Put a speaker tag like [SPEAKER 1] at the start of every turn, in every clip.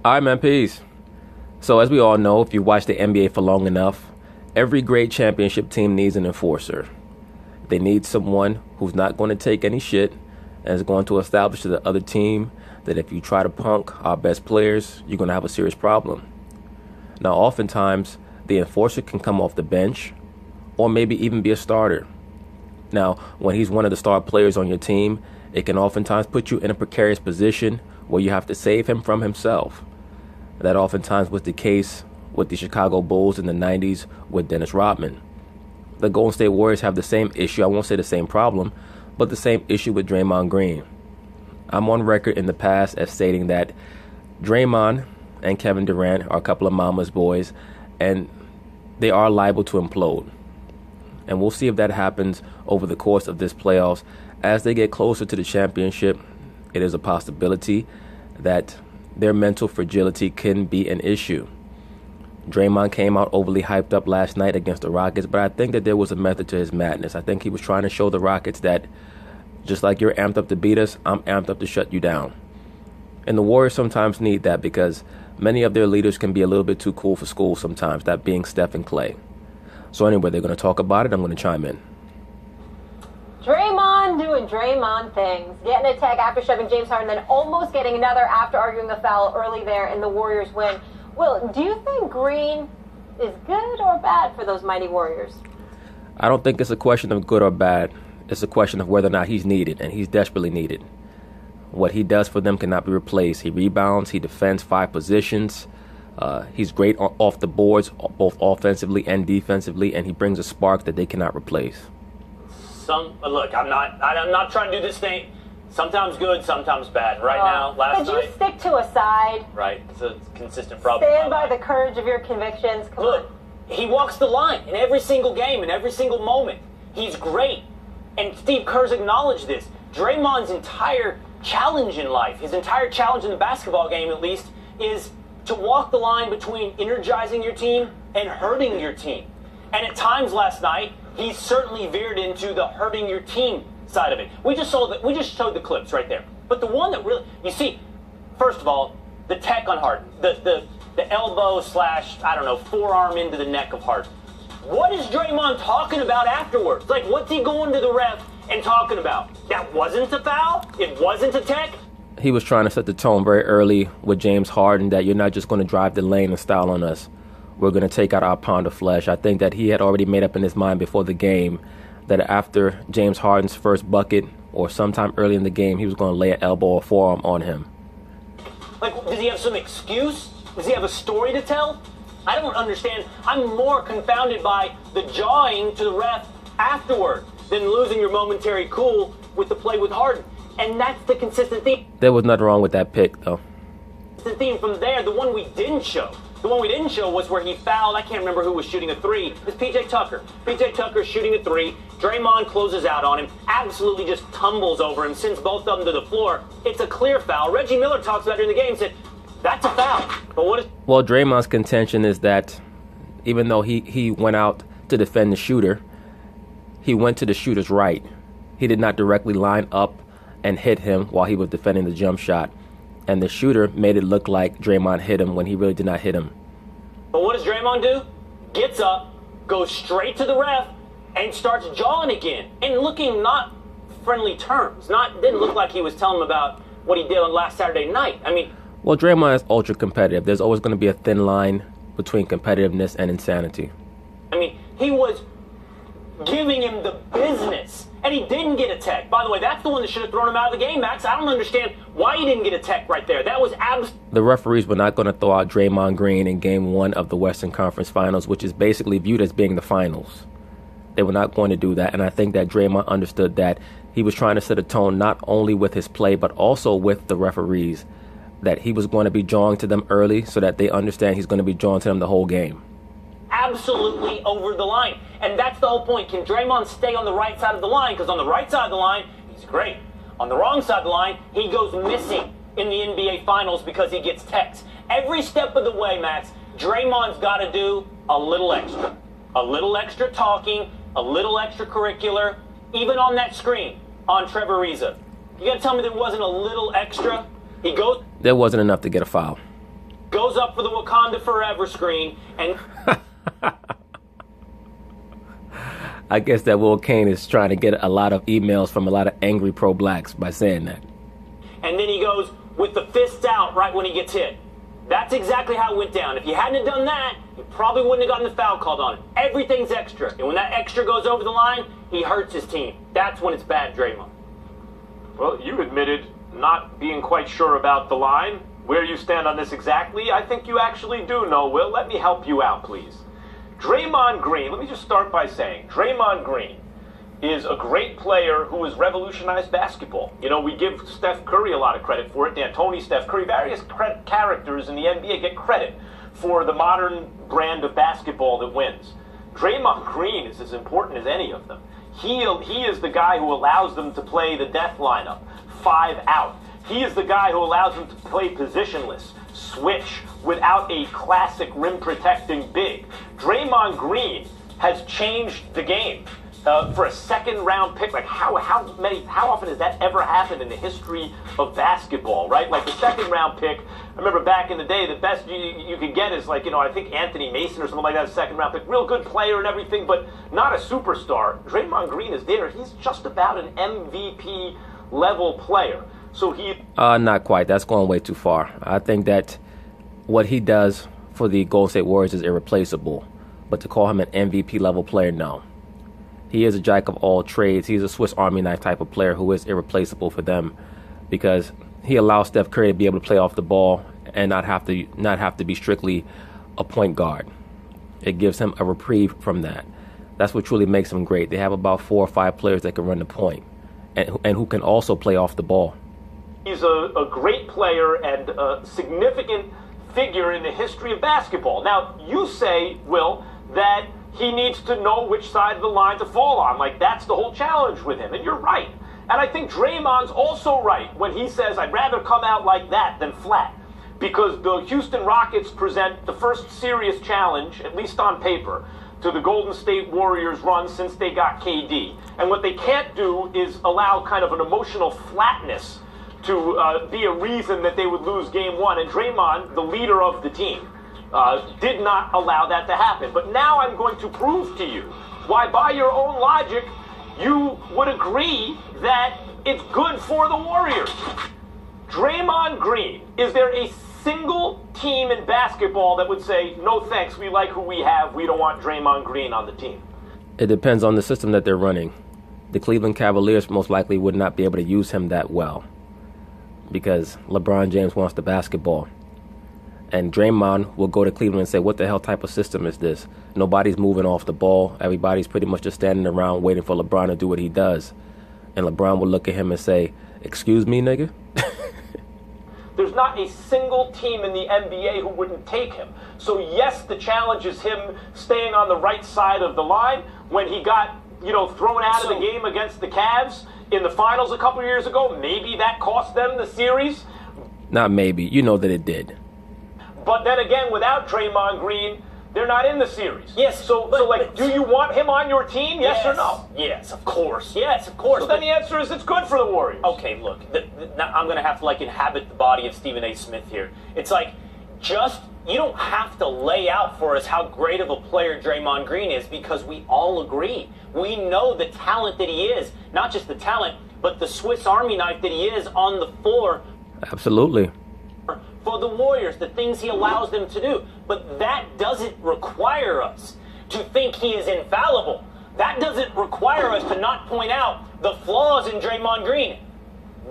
[SPEAKER 1] All right, man, peace. So as we all know, if you watch the NBA for long enough, every great championship team needs an enforcer. They need someone who's not going to take any shit and is going to establish to the other team that if you try to punk our best players, you're going to have a serious problem. Now, oftentimes, the enforcer can come off the bench or maybe even be a starter. Now, when he's one of the star players on your team, it can oftentimes put you in a precarious position where you have to save him from himself. That oftentimes was the case with the Chicago Bulls in the 90s with Dennis Rodman. The Golden State Warriors have the same issue. I won't say the same problem, but the same issue with Draymond Green. I'm on record in the past as stating that Draymond and Kevin Durant are a couple of mama's boys, and they are liable to implode. And we'll see if that happens over the course of this playoffs. As they get closer to the championship, it is a possibility that their mental fragility can be an issue. Draymond came out overly hyped up last night against the Rockets, but I think that there was a method to his madness. I think he was trying to show the Rockets that just like you're amped up to beat us, I'm amped up to shut you down. And the Warriors sometimes need that because many of their leaders can be a little bit too cool for school sometimes, that being Steph and Clay. So anyway, they're going to talk about it. I'm going to chime in.
[SPEAKER 2] Draymond doing Draymond things, getting a tag after shoving James Harden, then almost getting another after arguing a foul early there in the Warriors win. Will, do you think Green is good or bad for those mighty Warriors?
[SPEAKER 1] I don't think it's a question of good or bad. It's a question of whether or not he's needed, and he's desperately needed. What he does for them cannot be replaced. He rebounds, he defends 5 positions. He's great off the boards, both offensively and defensively, and he brings a spark that they cannot replace.
[SPEAKER 3] Look, I'm not trying to do this thing. Sometimes good, sometimes bad. Right now, last night.
[SPEAKER 2] Could you stick to a side?
[SPEAKER 3] Right, it's a consistent problem.
[SPEAKER 2] Stand by the courage of your convictions. Come
[SPEAKER 3] Look,
[SPEAKER 2] on.
[SPEAKER 3] he walks the line in every single game, in every single moment. He's great, and Steve Kerr's acknowledged this. Draymond's entire challenge in life, his entire challenge in the basketball game at least, is to walk the line between energizing your team and hurting your team. And at times last night, he certainly veered into the hurting your team side of it. We just showed the clips right there. But the one that really, you see, first of all, the tech on Harden, the elbow slash, I don't know, forearm into the neck of Harden. What is Draymond talking about afterwards? Like, what's he going to the ref and talking about? That wasn't a foul? It wasn't a tech?
[SPEAKER 1] He was trying to set the tone very early with James Harden that you're not just going to drive the lane and style on us. We're going to take out our pound of flesh. I think that he had already made up in his mind before the game that after James Harden's first bucket or sometime early in the game, he was going to lay an elbow or forearm on him.
[SPEAKER 3] Like, does he have some excuse? Does he have a story to tell? I don't understand. I'm more confounded by the jawing to the ref afterward than losing your momentary cool with the play with Harden. And that's the consistent theme.
[SPEAKER 1] There was nothing wrong with that pick, though.
[SPEAKER 3] The theme from there, the one we didn't show. The one we didn't show was where he fouled. I can't remember who was shooting a three. It's P.J. Tucker. P.J. Tucker's shooting a three. Draymond closes out on him, absolutely just tumbles over him, sends both of them to the floor. It's a clear foul. Reggie Miller talks about it during the game and said, that's a foul. But what is...
[SPEAKER 1] Well, Draymond's contention is that even though he went out to defend the shooter, he went to the shooter's right. He did not directly line up and hit him while he was defending the jump shot. And the shooter made it look like Draymond hit him when he really did not hit him.
[SPEAKER 3] But what does Draymond do? Gets up, goes straight to the ref, and starts jawing again. And looking not friendly terms. Didn't look like he was telling him about what he did on last Saturday night. I mean...
[SPEAKER 1] Well, Draymond is ultra competitive. There's always going to be a thin line between competitiveness and insanity.
[SPEAKER 3] I mean, he was giving him the business. And he didn't get a tech. By the way, that's the one that should have thrown him out of the game, Max. I don't understand why he didn't get a tech right there. That was
[SPEAKER 1] The referees were not going to throw out Draymond Green in Game 1 of the Western Conference Finals, which is basically viewed as being the finals. They were not going to do that, and I think that Draymond understood that. He was trying to set a tone not only with his play, but also with the referees, that he was going to be jawing to them early so that they understand he's going to be jawing to them the whole game.
[SPEAKER 3] Absolutely over the line. And that's the whole point. Can Draymond stay on the right side of the line? Because on the right side of the line, he's great. On the wrong side of the line, he goes missing in the NBA Finals because he gets techs. Every step of the way, Max, Draymond's got to do a little extra. A little extra talking, a little extracurricular, even on that screen on Trevor Ariza. You got to tell me there wasn't a little extra? He goes...
[SPEAKER 1] There wasn't enough to get a foul.
[SPEAKER 3] goes up for the Wakanda Forever screen, and
[SPEAKER 1] I guess that Will Kane is trying to get a lot of emails from a lot of angry pro-blacks by saying that.
[SPEAKER 3] And then he goes with the fists out right when he gets hit. That's exactly how it went down. If he hadn't have done that, he probably wouldn't have gotten the foul called on him. Everything's extra. And when that extra goes over the line, he hurts his team. That's when it's bad, Draymond.
[SPEAKER 4] Well, you admitted not being quite sure about the line. Where you stand on this exactly, I think you actually do know, Will. Let me help you out, please. Draymond Green, let me just start by saying, Draymond Green is a great player who has revolutionized basketball. You know, we give Steph Curry a lot of credit for it. D'Antoni, Steph Curry, various characters in the NBA get credit for the modern brand of basketball that wins. Draymond Green is as important as any of them. He is the guy who allows them to play the death lineup, 5 out. He is the guy who allows them to play positionless, switch, without a classic rim-protecting big. Draymond Green has changed the game. For a second-round pick, like how often has that ever happened in the history of basketball, right? Like the second-round pick, I remember back in the day, the best you could get is like, you know, I think Anthony Mason or something like that, a second-round pick, real good player and everything, but not a superstar. Draymond Green is there. He's just about an MVP-level player. So he...
[SPEAKER 1] Not quite. That's going way too far. I think that what he does for the Golden State Warriors is irreplaceable. But to call him an MVP-level player, no. He is a jack of all trades. He's a Swiss Army knife type of player who is irreplaceable for them because he allows Steph Curry to be able to play off the ball and not have to be strictly a point guard. It gives him a reprieve from that. That's what truly makes him great. They have about 4 or 5 players that can run the point and who can also play off the ball.
[SPEAKER 4] He's a great player and a significant figure in the history of basketball. Now, you say, Will, that he needs to know which side of the line to fall on. Like, that's the whole challenge with him. And you're right. And I think Draymond's also right when he says, I'd rather come out like that than flat. Because the Houston Rockets present the first serious challenge, at least on paper, to the Golden State Warriors run since they got KD. And what they can't do is allow kind of an emotional flatness to be a reason that they would lose game 1. And Draymond, the leader of the team, did not allow that to happen. But now I'm going to prove to you why, by your own logic, you would agree that it's good for the Warriors. Draymond Green, is there a single team in basketball that would say, no thanks, we like who we have, we don't want Draymond Green on the team?
[SPEAKER 1] It depends on the system that they're running. The Cleveland Cavaliers most likely would not be able to use him that well because LeBron James wants the basketball. And Draymond will go to Cleveland and say, what the hell type of system is this? Nobody's moving off the ball. Everybody's pretty much just standing around waiting for LeBron to do what he does. And LeBron will look at him and say, excuse me, nigga?
[SPEAKER 4] There's not a single team in the NBA who wouldn't take him. So yes, the challenge is him staying on the right side of the line. When he got, thrown out of the game against the Cavs in the finals a couple years ago, maybe that cost them the series.
[SPEAKER 1] Not maybe. You know that it did.
[SPEAKER 4] But then again, without Draymond Green, they're not in the series.
[SPEAKER 3] Yes.
[SPEAKER 4] So do you want him on your team? Yes or no?
[SPEAKER 3] Yes, of course. Yes, of course.
[SPEAKER 4] So then the answer is it's good for the Warriors.
[SPEAKER 3] Okay, look, now I'm going to have to inhabit the body of Stephen A. Smith here. It's you don't have to lay out for us how great of a player Draymond Green is because we all agree. We know the talent that he is. Not just the talent, but the Swiss Army knife that he is on the floor.
[SPEAKER 1] Absolutely.
[SPEAKER 3] For the Warriors, the things he allows them to do. But that doesn't require us to think he is infallible. That doesn't require us to not point out the flaws in Draymond Green,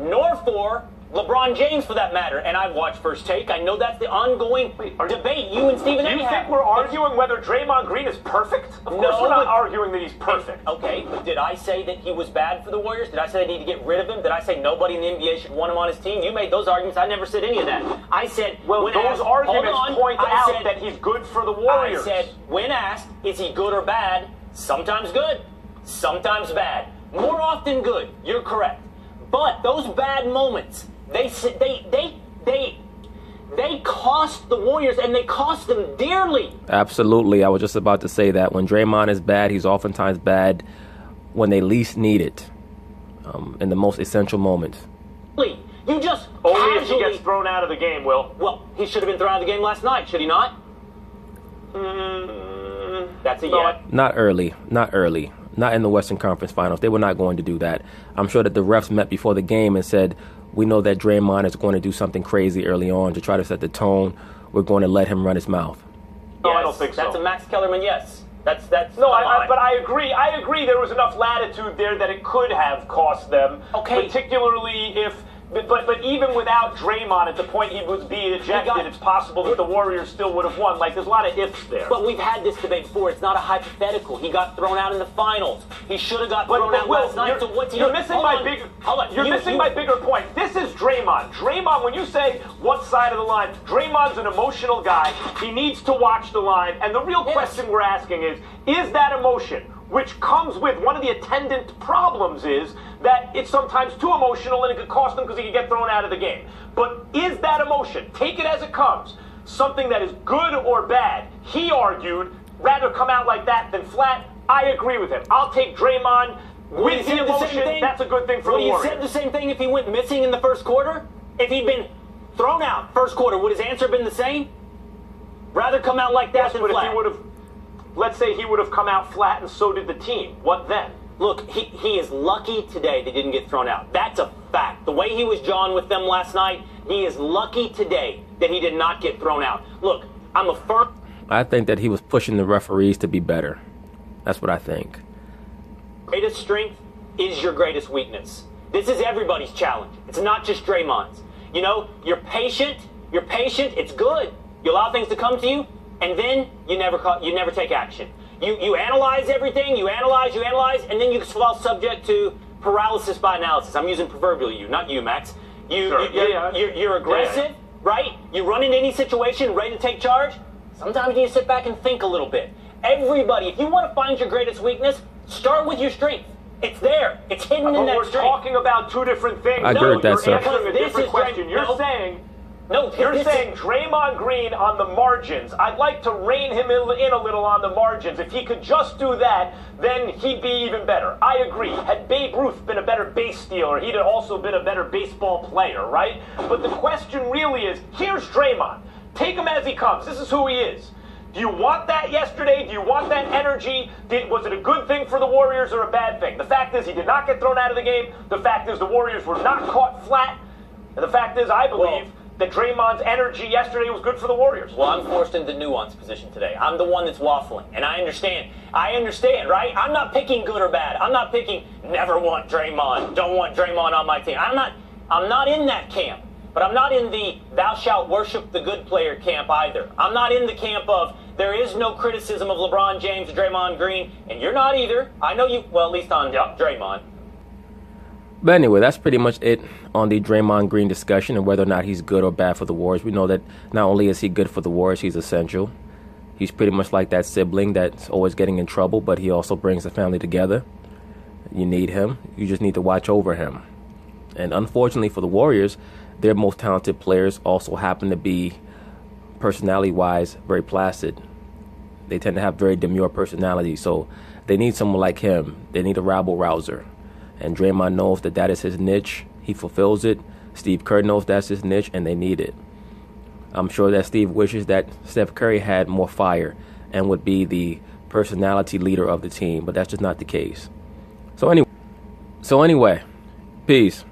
[SPEAKER 3] nor for LeBron James, for that matter. And I've watched First Take. I know that's the ongoing debate you and Stephen A. have.
[SPEAKER 4] Do you think we're arguing whether Draymond Green is perfect? Of course we're not arguing that he's perfect.
[SPEAKER 3] Okay, but did I say that he was bad for the Warriors? Did I say they need to get rid of him? Did I say nobody in the NBA should want him on his team? You made those arguments. I never said any of that. I said,
[SPEAKER 4] those arguments point out that he's good for the Warriors.
[SPEAKER 3] I said, when asked, is he good or bad? Sometimes good, sometimes bad. More often good. You're correct. But those bad moments, they cost the Warriors, and they cost them dearly.
[SPEAKER 1] Absolutely. I was just about to say that. When Draymond is bad, he's oftentimes bad when they least need it, in the most essential moments.
[SPEAKER 3] You just
[SPEAKER 4] Only if he
[SPEAKER 3] casually.
[SPEAKER 4] gets thrown out of the game, Will.
[SPEAKER 3] Well, he should have been thrown out of the game last night, should he not? That's a yes.
[SPEAKER 1] Not early. Not early. Not in the Western Conference Finals. They were not going to do that. I'm sure that the refs met before the game and said, we know that Draymond is going to do something crazy early on to try to set the tone. We're going to let him run his mouth.
[SPEAKER 4] No,
[SPEAKER 3] Yes.
[SPEAKER 4] I don't think so.
[SPEAKER 3] That's a Max Kellerman yes. That's
[SPEAKER 4] No,
[SPEAKER 3] fine.
[SPEAKER 4] but I agree. I agree. There was enough latitude there that it could have cost them.
[SPEAKER 3] Okay.
[SPEAKER 4] Particularly if, but even without Draymond at the point he was being ejected, it's possible that the Warriors still would have won. Like, there's a lot of ifs there.
[SPEAKER 3] But we've had this debate before. It's not a hypothetical. He got thrown out in the finals. He should have got thrown out
[SPEAKER 4] Will,
[SPEAKER 3] last night. So what's
[SPEAKER 4] you're missing my bigger. You're missing my bigger point. This is Draymond. Draymond, when you say what side of the line, Draymond's an emotional guy. He needs to watch the line. And the real question we're asking is that emotion, which comes with one of the attendant problems, is that it's sometimes too emotional and it could cost them because he could get thrown out of the game. But is that emotion, take it as it comes, something that is good or bad? He argued rather come out like that than flat. I agree with him. I'll take Draymond with the emotion. That's a good thing for the Warriors.
[SPEAKER 3] Would he have said the same thing if he went missing in the first quarter? If he'd been thrown out first quarter, would his answer been the same? Rather come out like that than
[SPEAKER 4] but
[SPEAKER 3] flat.
[SPEAKER 4] if he would have, let's say he would have come out flat and so did the team, what then?
[SPEAKER 3] Look, he is lucky today they didn't get thrown out. That's a fact. The way he was jawing with them last night, he is lucky today that he did not get thrown out. Look, I'm a firm...
[SPEAKER 1] I think that he was pushing the referees to be better. That's what I think.
[SPEAKER 3] Greatest strength is your greatest weakness. This is everybody's challenge. It's not just Draymond's. You know, you're patient, it's good. You allow things to come to you, and then you never take action. You analyze everything, you analyze, and then you fall subject to paralysis by analysis. I'm using proverbial you, not you, Max. You're aggressive, right? You run into any situation ready to take charge. Sometimes you need to sit back and think a little bit. Everybody, if you want to find your greatest weakness, start with your strength. It's there. It's hidden in that
[SPEAKER 4] we're
[SPEAKER 3] strength.
[SPEAKER 4] talking about two different things.
[SPEAKER 1] I agree with that, sir.
[SPEAKER 4] You're answering a different question. You're saying Draymond Green on the margins. I'd like to rein him in a little on the margins. If he could just do that, then he'd be even better. I agree. Had Babe Ruth been a better base stealer, he'd have also been a better baseball player, right? But the question really is, here's Draymond. Take him as he comes. This is who he is. Do you want that yesterday? Do you want that energy? Was it a good thing for the Warriors or a bad thing? The fact is he did not get thrown out of the game. The fact is the Warriors were not caught flat. And the fact is, I believe that Draymond's energy yesterday was good for the Warriors.
[SPEAKER 3] Well, I'm forced into nuance position today. I'm the one that's waffling, and I understand, right? I'm not picking good or bad. I'm not picking never want Draymond, don't want Draymond on my team. I'm not in that camp. But I'm not in the thou shalt worship the good player camp either. I'm not in the camp of there is no criticism of LeBron James, Draymond Green, and you're not either. I know you, well, at least on Draymond.
[SPEAKER 1] But anyway, that's pretty much it on the Draymond Green discussion and whether or not he's good or bad for the Warriors. We know that not only is he good for the Warriors, he's essential. He's pretty much like that sibling that's always getting in trouble, but he also brings the family together. You need him. You just need to watch over him. And unfortunately for the Warriors, their most talented players also happen to be, personality-wise, very placid. They tend to have very demure personalities, so they need someone like him. They need a rabble-rouser. And Draymond knows that that is his niche. He fulfills it. Steve Kerr knows that's his niche, and they need it. I'm sure that Steve wishes that Steph Curry had more fire and would be the personality leader of the team, but that's just not the case. So anyway, peace.